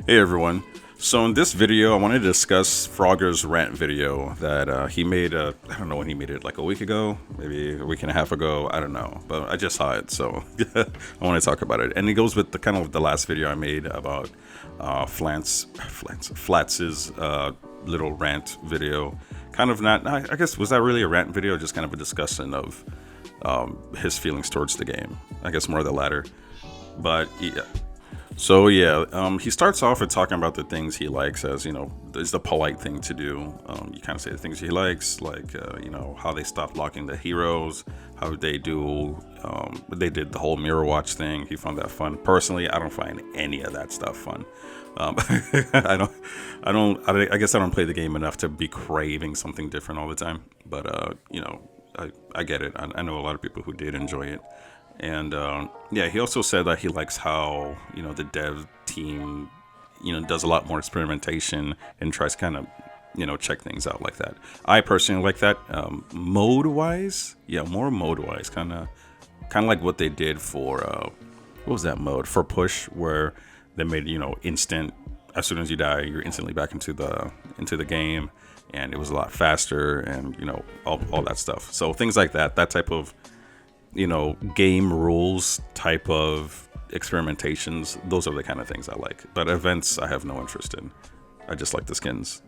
Hey everyone. So in this video, I wanted to discuss Frogger's Rant video that he made. I don't know when he made it, like a week ago, maybe a week and a half ago. I don't know, but I just saw it, so I want to talk about it. And it goes with the kind of the last video I made about Flats's little rant video. Kind of not. I guess was that really a rant video? Just kind of a discussion of his feelings towards the game. I guess more the latter. But yeah. So yeah, he starts off with talking about the things he likes, as is the polite thing to do. You kind of say the things he likes, like how they stopped locking the heroes, how they did the whole mirror watch thing. He found that fun. Personally, I don't find any of that stuff fun. I guess I don't play the game enough to be craving something different all the time. But I get it. I know a lot of people who did enjoy it. And yeah, he also said that he likes how the dev team does a lot more experimentation and tries to kind of check things out like that. I personally like that. Mode wise, yeah, more mode wise, kind of like what they did for what was that mode for push, where they made instant, as soon as you die you're instantly back into the game, and it was a lot faster, and all that stuff. So things like that type of game rules type of experimentations, those are the kind of things I like. But events, I have no interest in. I just like the skins.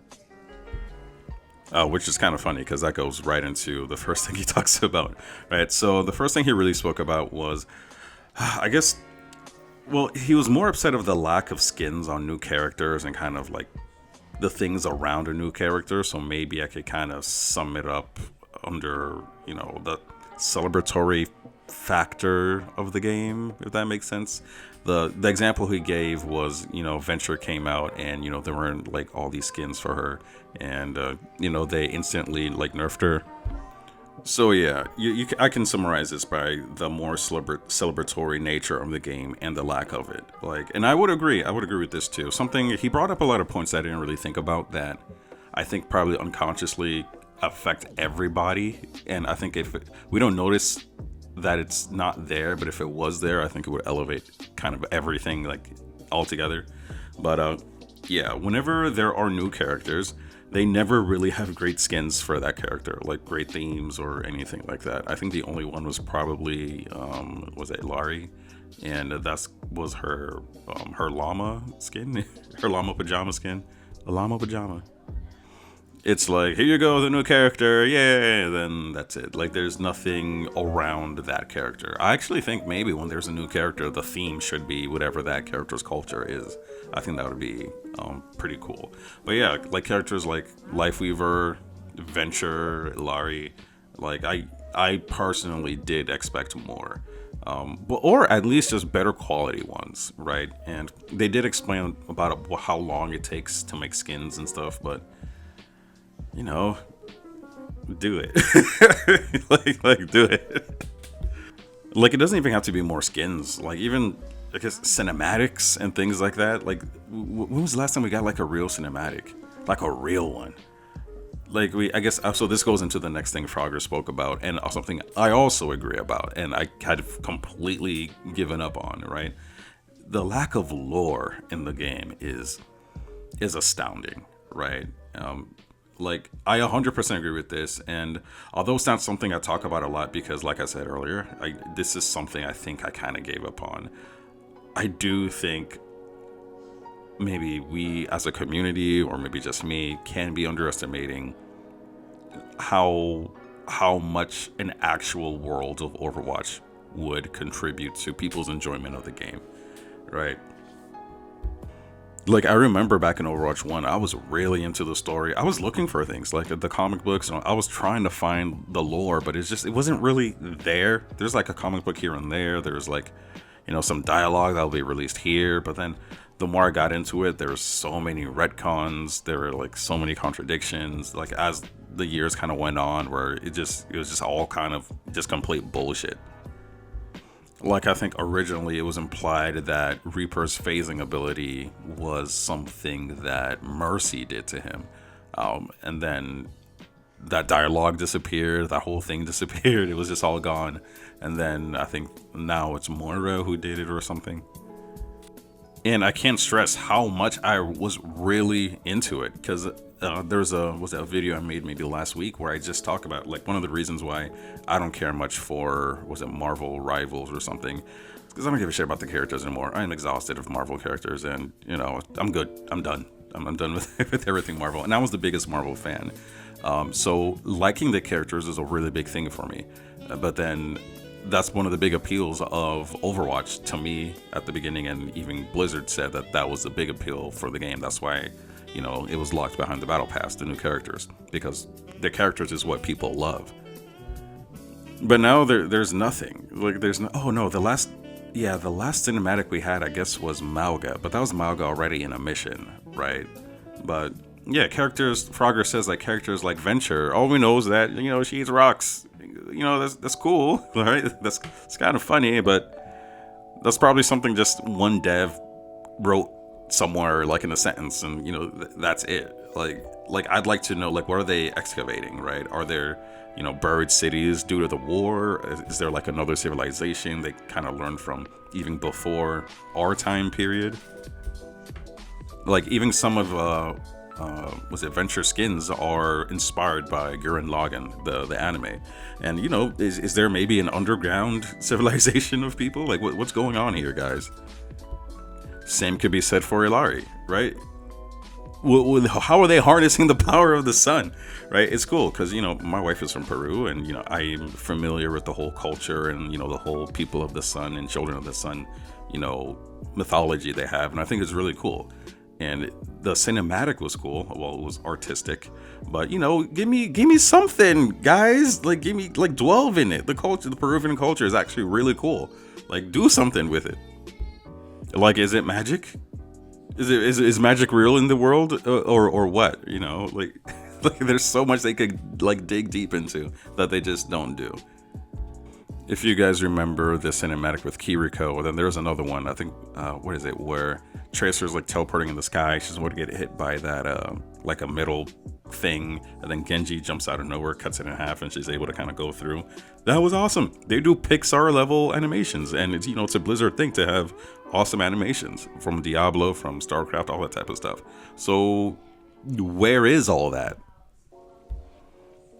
Which is kind of funny because that goes right into the first thing he talks about, right? So the first thing he really spoke about was, I guess, well, he was more upset of the lack of skins on new characters and kind of like the things around a new character. So maybe I could kind of sum it up under, the celebratory factor of the game, if that makes sense. The example he gave was, Venture came out and there weren't like all these skins for her, and they instantly like nerfed her. So yeah, I can summarize this by the more celebratory nature of the game and the lack of it. Like, and I would agree with this too. Something he brought up, a lot of points that I didn't really think about, that I think probably unconsciously affect everybody. And I think if we don't notice that it's not there, but if it was there, I think it would elevate kind of everything like altogether. But yeah, whenever there are new characters, they never really have great skins for that character, like great themes or anything like that. I think the only one was probably was it Laurie, and that was her llama skin, her llama pajama skin, a llama pajama. It's like, here you go, the new character, yay, then that's it. Like, there's nothing around that character. I actually think maybe when there's a new character, the theme should be whatever that character's culture is. I think that would be pretty cool. But yeah, like characters like Lifeweaver, Venture, Laurie, like I personally did expect more. Or at least just better quality ones, right? And they did explain about how long it takes to make skins and stuff, but do it. like do it. Like, it doesn't even have to be more skins. Like, even I guess cinematics and things like that. Like, when was the last time we got like a real cinematic, like a real one? Like, I guess so. This goes into the next thing Frogger spoke about, and something I also agree about, and I had completely given up on. Right, the lack of lore in the game is astounding. Right. Like, I 100% agree with this, and although it's not something I talk about a lot because, like I said earlier, this is something I think I kind of gave up on. I do think maybe we as a community, or maybe just me, can be underestimating how much an actual world of Overwatch would contribute to people's enjoyment of the game, right? Like, I remember back in Overwatch 1, I was really into the story. I was looking for things like the comic books, and I was trying to find the lore, but it wasn't really there. There's like a comic book here and there. There's like, some dialogue that'll be released here. But then the more I got into it, there were so many retcons. There were like so many contradictions, like as the years kind of went on, where it was just all kind of just complete bullshit. Like, I think originally it was implied that Reaper's phasing ability was something that Mercy did to him. And then that dialogue disappeared, that whole thing disappeared, it was just all gone. And then I think now it's Moira who did it or something. And I can't stress how much I was really into it, because there's a video I made maybe last week where I just talk about like one of the reasons why I don't care much for, was it Marvel Rivals or something, because I don't give a shit about the characters anymore. I'm exhausted of Marvel characters, and I'm good. I'm done. I'm done with with everything Marvel, and I was the biggest Marvel fan. So liking the characters is a really big thing for me. But then that's one of the big appeals of Overwatch to me at the beginning, and even Blizzard said that that was the big appeal for the game. That's why, it was locked behind the battle pass, the new characters, because the characters is what people love. But now there's nothing. Like there's no. Oh no, the last cinematic we had, I guess, was Malga, but that was Malga already in a mission, right? But yeah, characters. Frogger says like characters like Venture. All we know is that she eats rocks. That's cool, right? That's it's kind of funny, but that's probably something just one dev wrote somewhere, like in a sentence, and that's it. Like I'd like to know, like, what are they excavating, right? Are there buried cities due to the war? Is there like another civilization they kind of learned from even before our time period? Like even some of was it Venture skins are inspired by Gurren Lagann, the anime, and is there maybe an underground civilization of people? Like what's going on here, guys? Same could be said for Ilari, right? How are they harnessing the power of the sun, right? It's cool because my wife is from Peru, and I'm familiar with the whole culture and the whole people of the sun and children of the sun mythology they have, and I think it's really cool. And the cinematic was cool. Well, it was artistic, but give me something, guys. Like give me, like, dwell in it. The culture, the Peruvian culture is actually really cool. Like do something with it. Like, is it magic? Is magic real in the world, or what? Like there's so much they could like dig deep into that they just don't do. If you guys remember the cinematic with Kiriko, then there's another one. I think what is it? Where Tracer's like teleporting in the sky. She's going to get hit by that like a metal thing, and then Genji jumps out of nowhere, cuts it in half, and she's able to kind of go through. That was awesome. They do Pixar level animations, and it's a Blizzard thing to have awesome animations from Diablo, from StarCraft, all that type of stuff. So where is all that?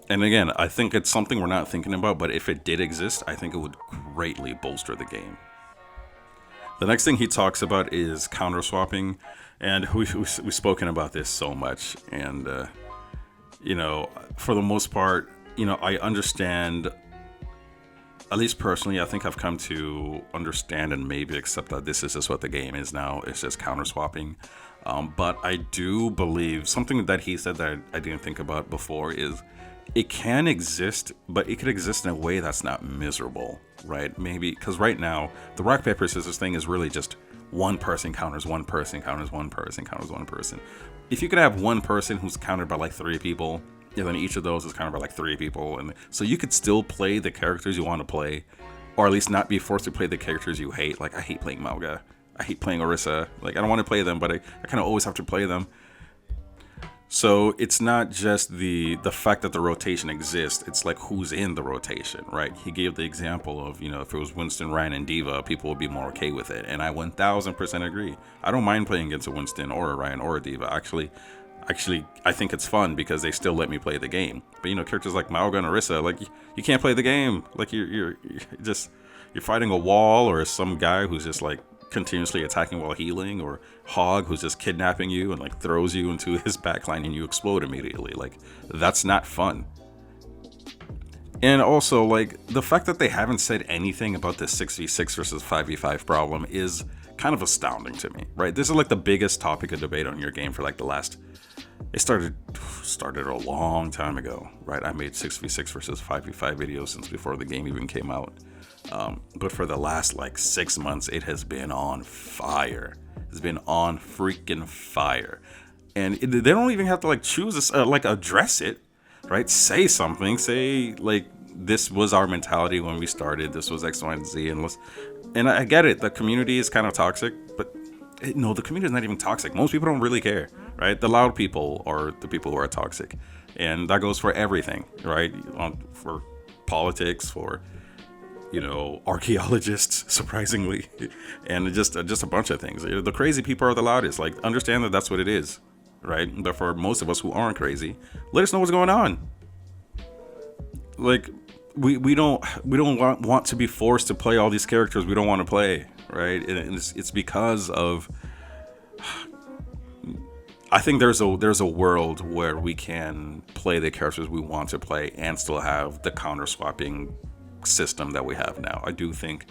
And again, I think it's something we're not thinking about, but if it did exist, I think it would greatly bolster the game. The next thing he talks about is counter swapping, and we've spoken about this so much. And for the most part, I understand. At least personally, I think I've come to understand and maybe accept that this is just what the game is now. It's just counter swapping. But I do believe something that he said that I didn't think about before is it can exist, but it could exist in a way that's not miserable, right? Maybe because right now the rock paper scissors thing is really just one person counters one person counters one person counters one person. If you could have one person who's countered by like three people, and then each of those is countered by like three people, and so you could still play the characters you want to play, or at least not be forced to play the characters you hate. Like I hate playing Malga, I hate playing Orisa. Like I don't want to play them, but I kind of always have to play them. So it's not just the fact that the rotation exists, it's like who's in the rotation, right? He gave the example of, if it was Winston, Ryan, and Diva, people would be more okay with it. And I 1000% agree. I don't mind playing against a Winston or a Ryan or a Diva. Actually, I think it's fun because they still let me play the game. But, characters like Malga and Orisa, like, you can't play the game. Like, you're fighting a wall, or some guy who's just, like, continuously attacking while healing, or Hog who's just kidnapping you and like throws you into his backline and you explode immediately. Like that's not fun. And also, like, the fact that they haven't said anything about this 6v6 versus 5v5 problem is kind of astounding to me, right? This is like the biggest topic of debate on your game for like the last, it started a long time ago, right? I made 6v6 versus 5v5 videos since before the game even came out. But for the last like 6 months, it has been on fire. It's been on freaking fire. And they don't even have to like choose, like address it, right? Say something, say like, this was our mentality when we started. This was X, Y, and Z. And I get it. The community is kind of toxic, but no, the community is not even toxic. Most people don't really care, right? The loud people are the people who are toxic. And that goes for everything, right? For politics, for archaeologists, surprisingly, and just a bunch of things. The crazy people are the loudest. Like, understand that that's what it is, right? But for most of us who aren't crazy, let us know what's going on. Like, we don't want to be forced to play all these characters we don't want to play, right? And it's because of, I think there's a world where we can play the characters we want to play and still have the counter swapping system that we have now. I do think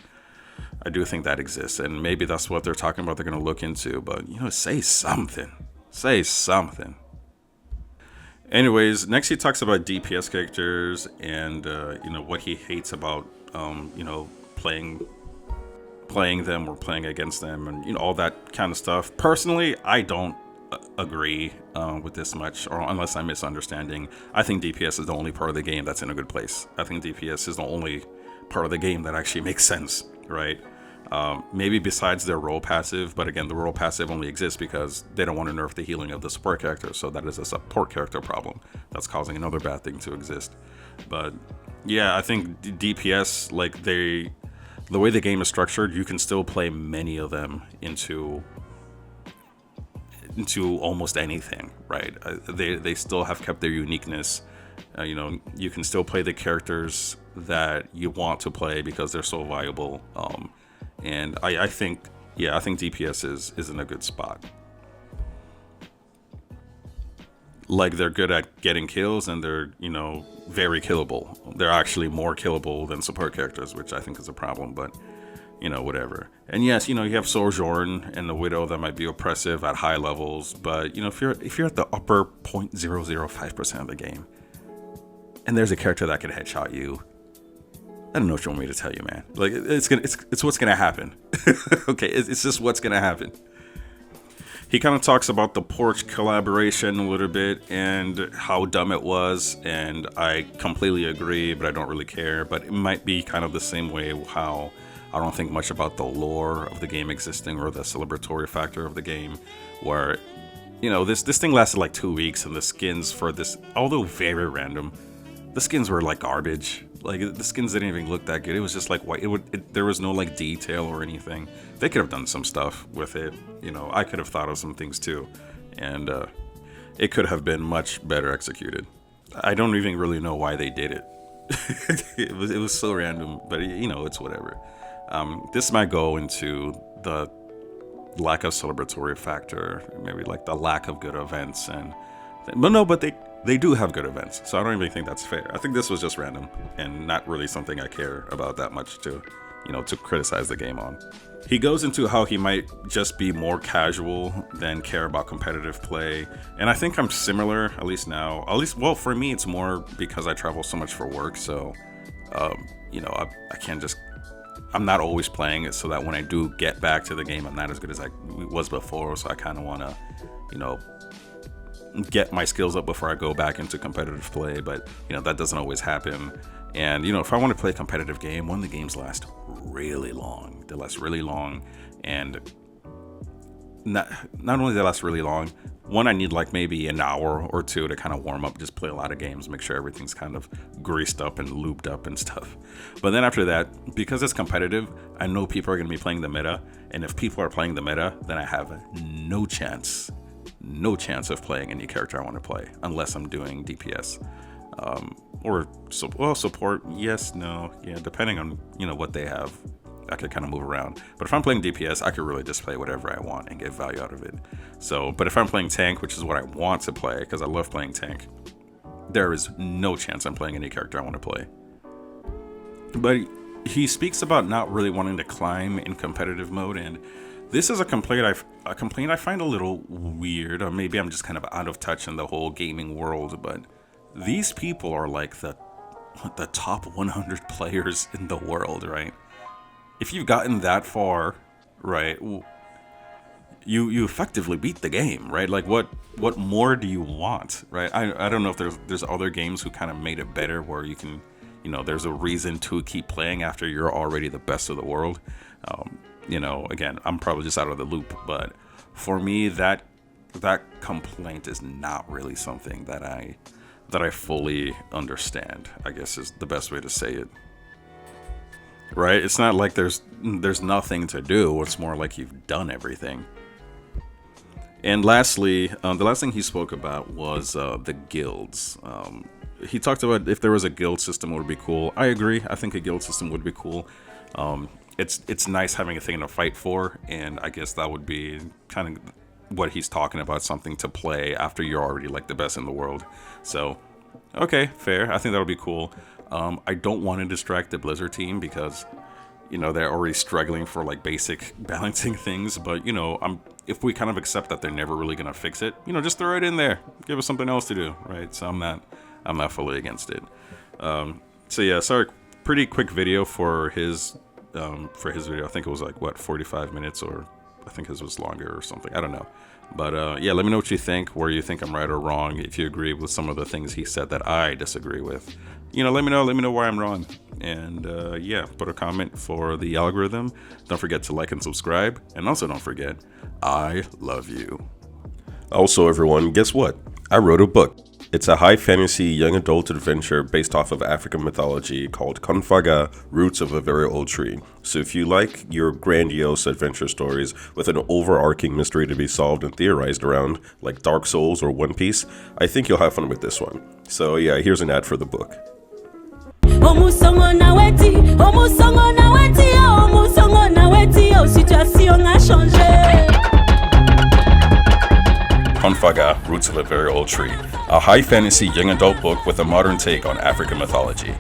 that exists, and maybe that's what they're talking about. They're going to look into, but say something. Anyways, next he talks about DPS characters and what he hates about playing them or playing against them, and all that kind of stuff. Personally, I don't agree with this much, or unless I'm misunderstanding. I think DPS is the only part of the game that's in a good place. I think DPS is the only part of the game that actually makes sense, right? Maybe besides their role passive, but again, the role passive only exists because they don't want to nerf the healing of the support character, so that is a support character problem that's causing another bad thing to exist. But yeah, I think DPS, like the way the game is structured, you can still play many of them into almost anything, right? They still have kept their uniqueness. You can still play the characters that you want to play because they're so viable. And I think DPS is in a good spot. Like, they're good at getting kills, and they're very killable. They're actually more killable than support characters, which I think is a problem, but whatever. And yes, you have Sojourn and the Widow that might be oppressive at high levels, but if you're at the upper 0.005% of the game, and there's a character that can headshot you, I don't know what you want me to tell you, man. Like, it's what's gonna happen. Okay, it's just what's gonna happen. He kind of talks about the Porch collaboration a little bit and how dumb it was, and I completely agree, but I don't really care. But it might be kind of the same way how I don't think much about the lore of the game existing or the celebratory factor of the game, where this thing lasted like 2 weeks, and the skins for this, although very random, the skins were like garbage. Like, the skins didn't even look that good. It was just like white. There was no like detail or anything. They could have done some stuff with it. I could have thought of some things too, and it could have been much better executed. I don't even really know why they did it. It was so random, but it's whatever. This might go into the lack of celebratory factor, maybe like the lack of good events, but they do have good events, so I don't even think that's fair. I think this was just random and not really something I care about that much to criticize the game on. He goes into how he might just be more casual than care about competitive play, and I think I'm similar, at least now. Well, for me, it's more because I travel so much for work, so I can't just. I'm not always playing it, so that when I do get back to the game, I'm not as good as I was before. So I kind of want to, get my skills up before I go back into competitive play. But that doesn't always happen. And if I want to play a competitive game, the games last really long. They last really long, and not only they last really long. I need like maybe an hour or two to kind of warm up, just play a lot of games, make sure everything's kind of greased up and lubed up and stuff. But then after that, because it's competitive, I know people are going to be playing the meta. And if people are playing the meta, then I have no chance of playing any character I want to play, unless I'm doing DPS. Support, yes, no, yeah, depending on, what they have. I could kind of move around. But if I'm playing DPS, I could really just play whatever I want and get value out of it. So, but if I'm playing tank, which is what I want to play, because I love playing tank, there is no chance I'm playing any character I want to play. But he speaks about not really wanting to climb in competitive mode, and this is a complaint I find a little weird, or maybe I'm just kind of out of touch in the whole gaming world, but these people are like the top 100 players in the world, right? If you've gotten that far, right, you effectively beat the game, right? Like, what more do you want, right? I don't know if there's other games who kind of made it better, where you can, there's a reason to keep playing after you're already the best of the world. Again, I'm probably just out of the loop, but for me, that complaint is not really something that I fully understand, I guess is the best way to say it. right? It's not like there's nothing to do. It's more like you've done everything. And lastly, the last thing he spoke about was the guilds. He talked about if there was a guild system, it would be cool. I agree. I think a guild system would be cool. It's nice having a thing to fight for, and I guess that would be kind of what he's talking about, something to play after you're already like the best in the world. So, okay, fair. I think that'll be cool. I don't want to distract the Blizzard team because, you know, they're already struggling for like basic balancing things. But, you know, if we kind of accept that they're never really going to fix it, you know, just throw it in there. Give us something else to do, right? So I'm not fully against it. So yeah, sorry, pretty quick video for his video. I think it was like, what, 45 minutes, or I think his was longer or something. I don't know. But yeah, let me know what you think, where you think I'm right or wrong. If you agree with some of the things he said that I disagree with, you know, let me know why I'm wrong. And yeah, put a comment for the algorithm. Don't forget to like and subscribe. And also don't forget, I love you. Also, everyone, guess what? I wrote a book. It's a high fantasy young adult adventure based off of African mythology called Konfaga, Roots of a Very Old Tree. So if you like your grandiose adventure stories with an overarching mystery to be solved and theorized around, like Dark Souls or One Piece, I think you'll have fun with this one. So yeah, here's an ad for the book. Konfaga, Roots of a Very Old Tree, a high fantasy young adult book with a modern take on African mythology.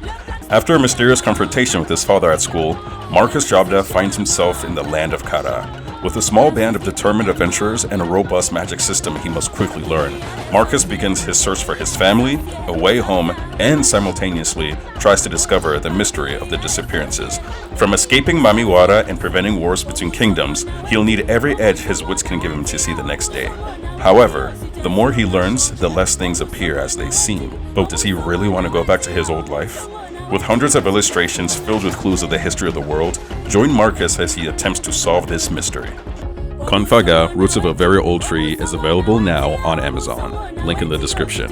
After a mysterious confrontation with his father at school, Marcus Jobda finds himself in the land of Kara. With a small band of determined adventurers and a robust magic system he must quickly learn, Marcus begins his search for his family, a way home, and simultaneously tries to discover the mystery of the disappearances. From escaping Mamiwara and preventing wars between kingdoms, he'll need every edge his wits can give him to see the next day. However, the more he learns, the less things appear as they seem. But does he really want to go back to his old life? With hundreds of illustrations filled with clues of the history of the world, join Marcus as he attempts to solve this mystery. Konfaga, Roots of a Very Old Tree is available now on Amazon. Link in the description.